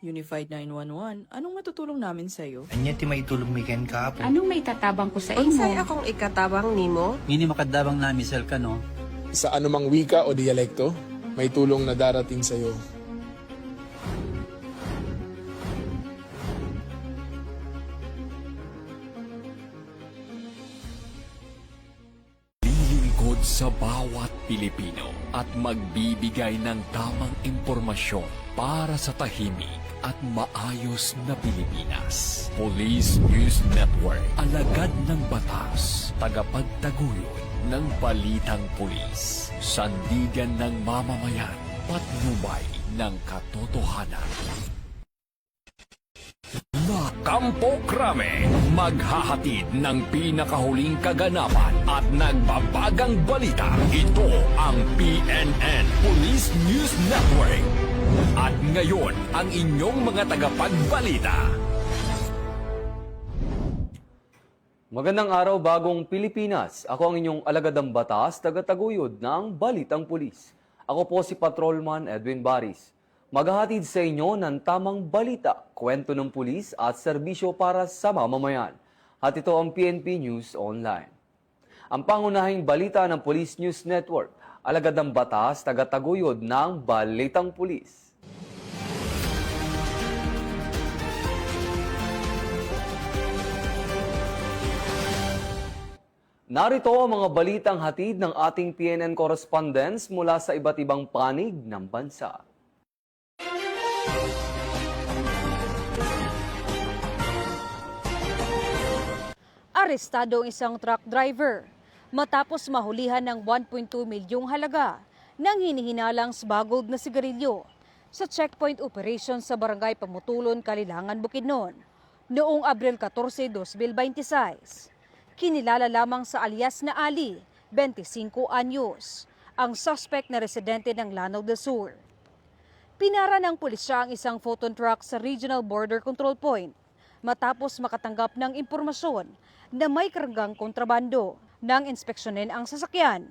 Unified 911, anong matutulong namin sa'yo? Anya ti maitulong miken ka po. Anong may tatabang ko sa Unsay imo? akong ikatabang nimo? Ngini makadabang na misal ka no. Sa anumang wika o dialekto, may tulong na darating sa iyo. Lilingkod sa bawat Pilipino at magbibigay ng tamang impormasyon para sa tahimik at maayos na Pilipinas. Police News Network, alagad ng batas, tagapagtaguyod ng balitang pulis, sandigan ng mamamayan, patnubay ng katotohanan. La Campo Crame, maghahatid ng pinakahuling kaganapan at nagbabagang balita. Ito ang PNN Police News Network. At ngayon, ang inyong mga tagapagbalita. Magandang araw, bagong Pilipinas. Ako ang inyong alagadang batas, tagataguyod ng Balitang Pulis. Ako po si Patrolman Edwin Baris. Maghahatid sa inyo ng tamang balita, kwento ng pulis at serbisyo para sa mamamayan. At ito ang PNP News Online. Ang pangunahing balita ng Police News Network, alagadang batas, tagataguyod ng Balitang Pulis. Narito ang mga balitang hatid ng ating PNN correspondents mula sa iba't ibang panig ng bansa. Arestado ang isang truck driver matapos mahulihan ng 1.2 milyong halaga ng hinihinalang smuggled na sigarilyo sa checkpoint operation sa Barangay Pamutulon, Kalilangan, Bukidnon noong Abril 14, 2026. Kinilala lamang sa alias na Ali, 25 anyos, ang suspect na residente ng Lanao del Sur. Pinara ng pulisya ang isang photon truck sa Regional Border Control Point matapos makatanggap ng impormasyon na may kargang kontrabando. Nang inspeksyonin ang sasakyan,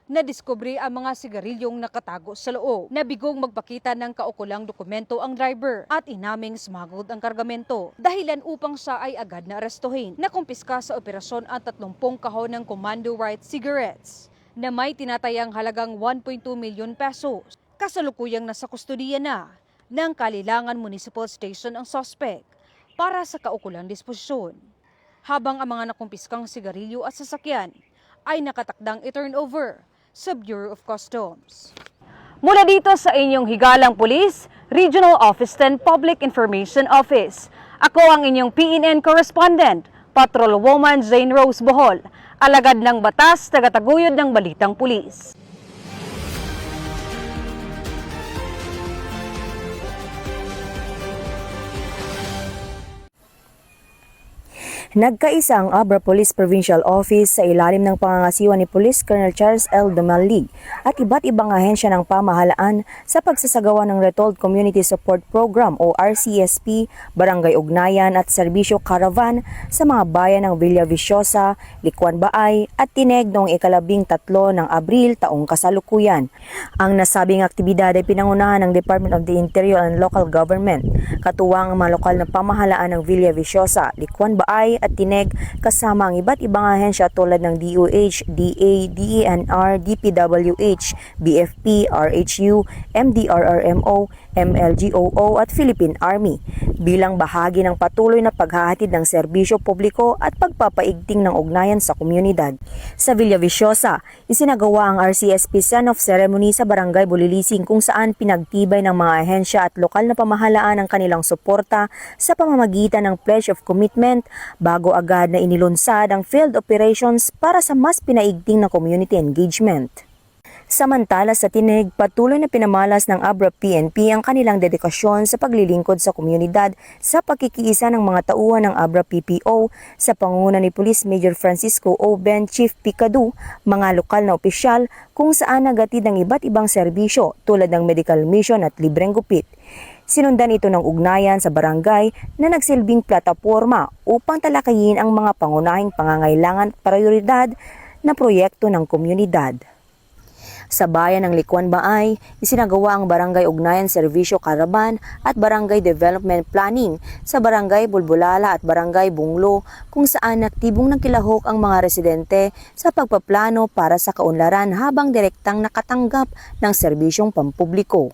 nadiskubre ang mga sigarilyong nakatago sa loob. Nabigong magpakita ng kaukulang dokumento ang driver at inaming smuggled ang kargamento. Dahilan upang siya ay agad na arestuhin. Nakumpiska sa operasyon ang 30 kahon ng Commando White cigarettes na may tinatayang halagang 1.2 milyon pesos. Kasalukuyang nasa kustudiya na ng Kalilangan Municipal Station ang suspect para sa kaukulang disposisyon. Habang ang mga nakumpiskang sigarilyo at sasakyan ay nakatakdang i-turnover sa Bureau of Customs. Mula dito sa inyong higalang pulis, Regional Office 10 Public Information Office. Ako ang inyong PNN correspondent, Patrolwoman Jane Rose Bohol, alagad ng batas, tagataguyod ng Balitang Pulis. Nagkaisa ang Abra Police Provincial Office sa ilalim ng pangangasiwa ni Police Colonel Charles L. Dumalig at iba't ibang ahensya ng pamahalaan sa pagsasagawa ng Retold Community Support Program o RCSP, Barangay Ugnayan at Serbisyo Caravan sa mga bayan ng Villaviciosa, Licuan Baay at Tineg noong ika-13 ng Abril taong kasalukuyan. Ang nasabing aktibidad ay pinangunahan ng Department of the Interior and Local Government, katuwang ang mga lokal na pamahalaan ng Villaviciosa, Licuan Baay at Tineg kasama ang iba't ibang ahensya tulad ng DOH, DA, DENR, DPWH, BFP, RHU, MDRRMO, MLGOO at Philippine Army bilang bahagi ng patuloy na paghahatid ng serbisyo publiko at pagpapaigting ng ugnayan sa komunidad. Sa Villaviciosa, isinagawa ang RCSP Send-off Ceremony sa Barangay Bulilising kung saan pinagtibay ng mga ahensya at lokal na pamahalaan ang kanilang suporta sa pamamagitan ng Pledge of Commitment bago agad na inilunsad ang field operations para sa mas pinaigting na community engagement. Samantala sa Tineg, patuloy na pinamalas ng Abra PNP ang kanilang dedikasyon sa paglilingkod sa komunidad sa pagkikiisa ng mga tauhan ng Abra PPO sa pangunguna ni Police Major Francisco Oben, Chief Picadu, mga lokal na opisyal kung saan nagatid ng iba't ibang serbisyo tulad ng medical mission at libreng gupit. Sinundan ito ng ugnayan sa barangay na nagsilbing plataporma upang talakayin ang mga pangunahing pangangailangan at prioridad na proyekto ng komunidad. Sa bayan ng Likuan Baay, isinagawa ang Barangay Ugnayan Serbisyo Caravan at Barangay Development Planning sa Barangay Bulbulala at Barangay Bunglo kung saan aktibong nagkilahok ang mga residente sa pagpaplano para sa kaunlaran habang direktang nakatanggap ng serbisyong pampubliko.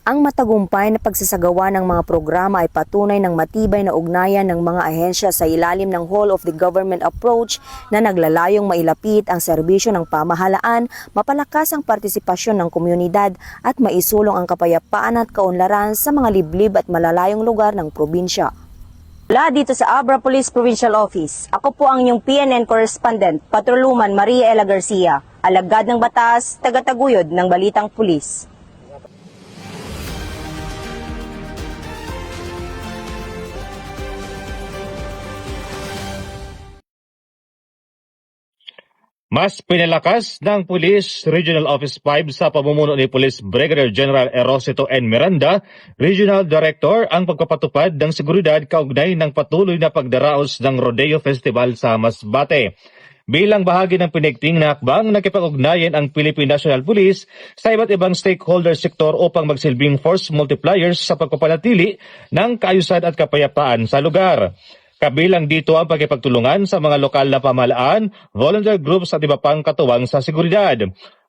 Ang matagumpay na pagsasagawa ng mga programa ay patunay ng matibay na ugnayan ng mga ahensya sa ilalim ng whole of the government approach na naglalayong mailapit ang serbisyo ng pamahalaan, mapalakas ang partisipasyon ng komunidad at maisulong ang kapayapaan at kaunlaran sa mga liblib at malalayong lugar ng probinsya. Mula dito sa Abra Police Provincial Office, ako po ang inyong PNN correspondent, Patrolwoman Maria Ella Garcia, alagad ng batas, tagataguyod ng Balitang Pulis. Mas pinalakas ng Police Regional Office 5 sa pamumuno ni Police Brigadier General Erosito N. Miranda, Regional Director, ang pagpapatupad ng seguridad kaugnay ng patuloy na pagdaraos ng Rodeo Festival sa Masbate. Bilang bahagi ng pinigting na hakbang, nakipag-ugnayan ang Philippine National Police sa iba't ibang stakeholder sektor upang magsilbing force multipliers sa pagpapanatili ng kaayusan at kapayapaan sa lugar. Kabilang dito ang pagkipagtulungan sa mga lokal na pamahalaan, volunteer groups at iba pang katuwang sa seguridad.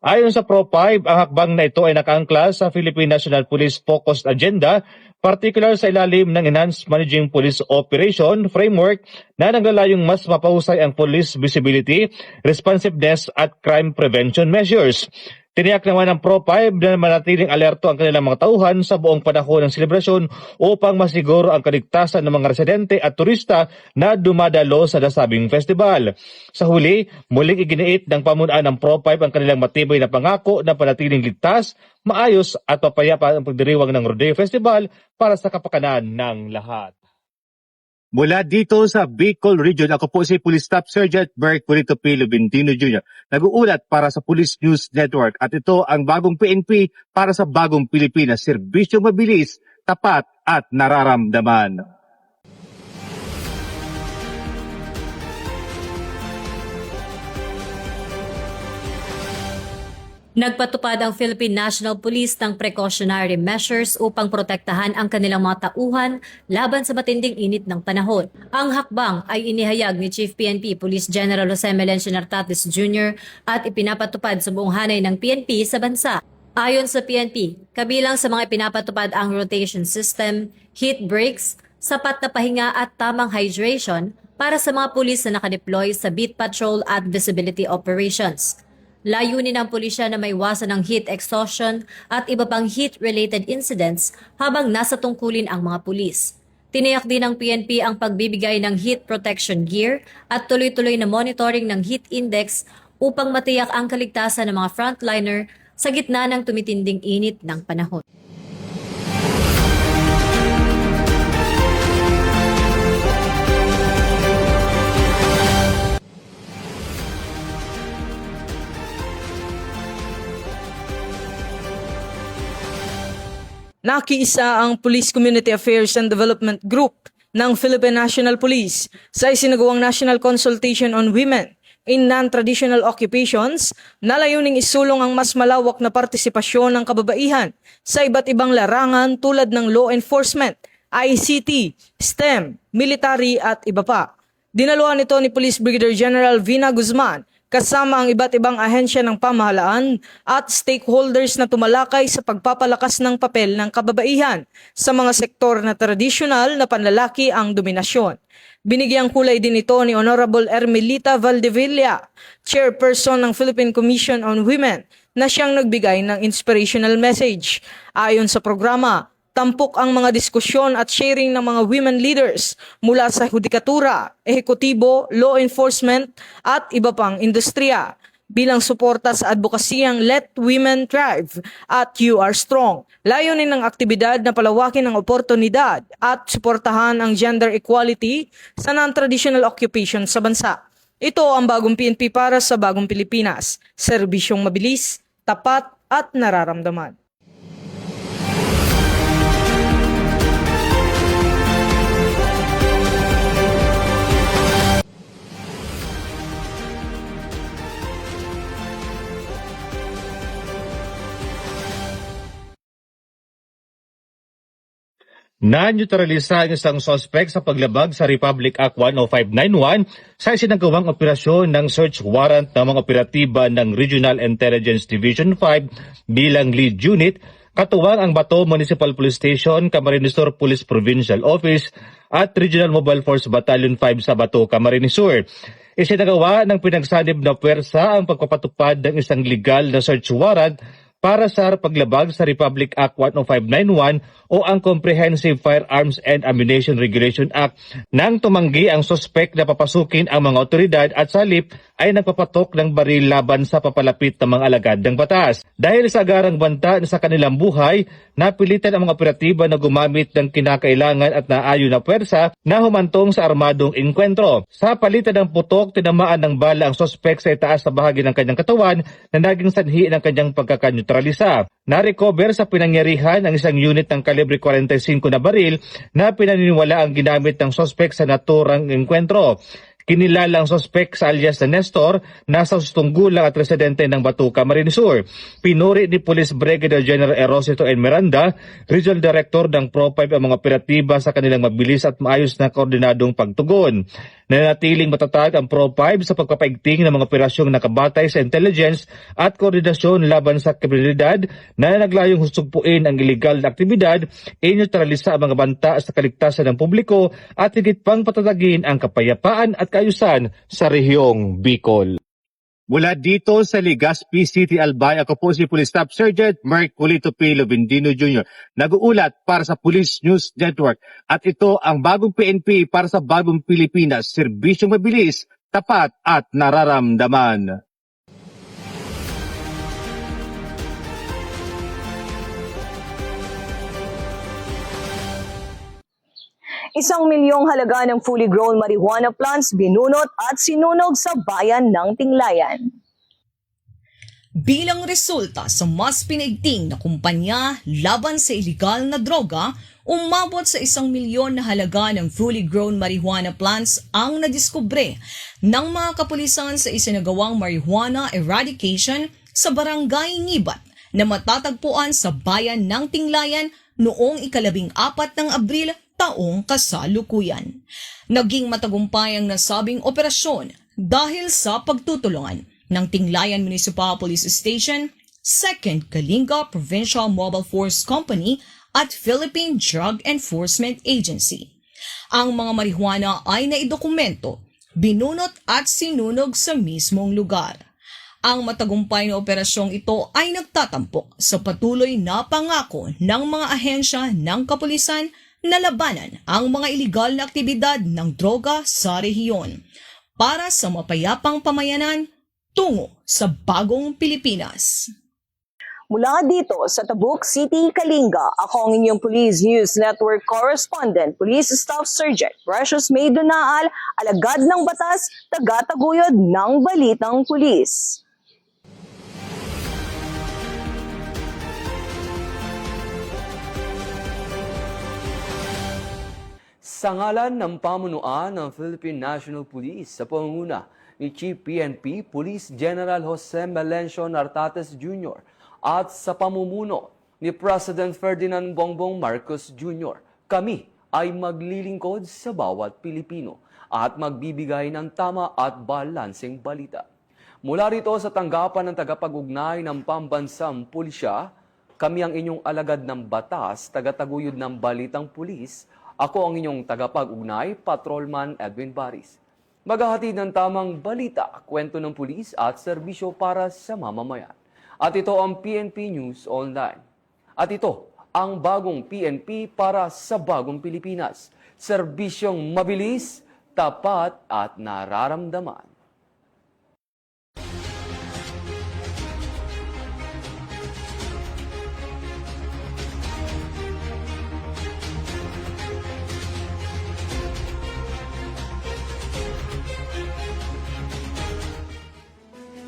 Ayon sa Pro5, ang hakbang na ito ay nakaangkla sa Philippine National Police Focused Agenda, particular sa ilalim ng Enhanced Managing Police Operation Framework na naglalayong mas mapahusay ang police visibility, responsiveness at crime prevention measures. Tiniyak naman ng Pro5 na manatiling alerto ang kanilang mga tauhan sa buong panahon ng selebrasyon upang masiguro ang kaligtasan ng mga residente at turista na dumadalo sa nasabing festival. Sa huli, muling iginiit ng pamunuan ng Pro5 ang kanilang matibay na pangako na panatiling ligtas, maayos at mapayapa ang pagdiriwang ng Rodeo Festival para sa kapakanan ng lahat. Mula dito sa Bicol Region, ako po si Police Staff Sergeant Bert Polito P. Lubintino Jr. Nag-uulat para sa Police News Network at ito ang bagong PNP para sa bagong Pilipinas. Serbisyong mabilis, tapat at nararamdaman. Nagpatupad ang Philippine National Police ng precautionary measures upang protektahan ang kanilang mga tauhan laban sa matinding init ng panahon. Ang hakbang ay inihayag ni Chief PNP Police General Jose Melencio Nartatis Jr. at ipinapatupad sa buong hanay ng PNP sa bansa. Ayon sa PNP, kabilang sa mga ipinapatupad ang rotation system, heat breaks, sapat na pahinga at tamang hydration para sa mga pulis na nakadeploy sa beat patrol at visibility operations. Layunin ng pulisya na maiwasan ng heat exhaustion at iba pang heat-related incidents habang nasa tungkulin ang mga pulis. Tiniyak din ng PNP ang pagbibigay ng heat protection gear at tuloy-tuloy na monitoring ng heat index upang matiyak ang kaligtasan ng mga frontliner sa gitna ng tumitinding init ng panahon. Nakiisa ang Police Community Affairs and Development Group ng Philippine National Police sa isinagawang National Consultation on Women in Non-Traditional Occupations na layuning isulong ang mas malawak na partisipasyon ng kababaihan sa iba't ibang larangan tulad ng law enforcement, ICT, STEM, military at iba pa. Dinaluhan ito ni Police Brigadier General Vina Guzman kasama ang iba't ibang ahensya ng pamahalaan at stakeholders na tumalakay sa pagpapalakas ng papel ng kababaihan sa mga sektor na tradisyonal na panlalaki ang dominasyon. Binigyang kulay din ito ni Honorable Ermelita Valdevilla, Chairperson ng Philippine Commission on Women, na siyang nagbigay ng inspirational message. Ayon sa programa, tampok ang mga diskusyon at sharing ng mga women leaders mula sa hudikatura, ehekutibo, law enforcement at iba pang industriya bilang suporta sa advokasiyang Let Women Thrive at You Are Strong. Layunin ng aktibidad na palawakin ang oportunidad at suportahan ang gender equality sa non-traditional occupation sa bansa. Ito ang bagong PNP para sa bagong Pilipinas, serbisyong mabilis, tapat at nararamdaman. Na-neutralisa ang isang sospek sa paglabag sa Republic Act 10591 sa isinagawang operasyon ng search warrant ng mga operatiba ng Regional Intelligence Division 5 bilang lead unit, katuwang ang Bato Municipal Police Station, Camarines Sur Police Provincial Office at Regional Mobile Force Battalion 5 sa Bato, Camarines Sur. Isinagawa ng pinagsanib na puwersa ang pagpapatupad ng isang legal na search warrant para sa paglabag sa Republic Act 10591 o ang Comprehensive Firearms and Ammunition Regulation Act nang tumanggi ang sospek na papasukin ang mga otoridad at sa halip ay nagpapatok ng baril laban sa papalapit ng mga alagad ng batas. Dahil sa agarang banta sa kanilang buhay, napilitan ang mga operatiba na gumamit ng kinakailangan at naayon na puwersa na humantong sa armadong inkwentro. Sa palitan ng putok, tinamaan ng bala ang sospek sa itaas na bahagi ng kanyang katawan na naging sanhi ng kanyang pagkakaneutralisa. Na-recover sa pinangyarihan ang isang unit ng kalibre 45 na baril na pinaniniwala ang ginamit ng sospek sa naturang enkwentro. Kinilala ang sospek sa alias na Nestor, nasa 60 gulang at residente ng Bato, Camarines Sur. Pinuri ni Police Brigadier General Erosito N. Miranda, Regional Director ng Pro-5 ang mga operatiba sa kanilang mabilis at maayos na koordinadong pagtugon. Nanatiling matatag ang Pro-5 sa pagpapaigting ng mga operasyong nakabatay sa intelligence at koordinasyon laban sa kriminalidad na naglayong husugpuin ang iligal na aktibidad, inyutralisa ang mga banta sa kaligtasan ng publiko at higit pang patatagin ang kapayapaan at kaayusan sa rehiyong Bicol. Mula dito sa Legazpi City, Albay, ako po si Police Staff Sergeant Mark Culito P. Lubindino Jr. Nag-uulat para sa Police News Network at ito ang bagong PNP para sa bagong Pilipinas, serbisyong mabilis, tapat at nararamdaman. Isang milyong halaga ng fully grown marijuana plants binunot at sinunog sa bayan ng Tinglayan. Bilang resulta sa mas pinaigting na kumpanya laban sa iligal na droga, umabot sa 1 milyon na halaga ng fully grown marijuana plants ang nadiskubre ng mga kapulisan sa isinagawang marijuana eradication sa barangay Ngibat na matatagpuan sa bayan ng Tinglayan noong 14 ng Abril taong kasalukuyan. Naging matagumpay ang nasabing operasyon dahil sa pagtutulungan ng Tinglayan Municipal Police Station, 2nd Kalinga Provincial Mobile Force Company at Philippine Drug Enforcement Agency. Ang mga marihuana ay naidokumento, binunot at sinunog sa mismong lugar. Ang matagumpay na operasyong ito ay nagtatampok sa patuloy na pangako ng mga ahensya ng kapulisan na labanan ang mga iligal na aktibidad ng droga sa rehiyon para sa mapayapang pamayanan tungo sa bagong Pilipinas. Mula dito sa Tabuk City, Kalinga, ako ang inyong Police News Network Correspondent, Police Staff Sergeant Precious May Donaal, alagad ng batas, tagataguyod ng balitang pulis. Sa ngalan ng pamunuan ng Philippine National Police sa pangunguna ni Chief PNP Police General Jose Melencio Nartates Jr. at sa pamumuno ni President Ferdinand Bongbong Marcos Jr., kami ay maglilingkod sa bawat Pilipino at magbibigay ng tama at balanseng balita. Mula rito sa tanggapan ng tagapag-ugnay ng pambansang pulisya, kami ang inyong alagad ng batas, tagataguyod ng balitang pulis. Ako ang inyong tagapag-ugnay, Patrolman Edwin Baris. Maghahatid ng tamang balita, kwento ng pulis at serbisyo para sa mamamayan. At ito ang PNP News Online. At ito ang bagong PNP para sa bagong Pilipinas. Serbisyong mabilis, tapat at nararamdaman.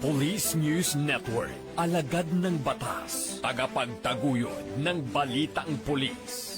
Police News Network, alagad ng batas, tagapagtaguyod ng balitang pulis.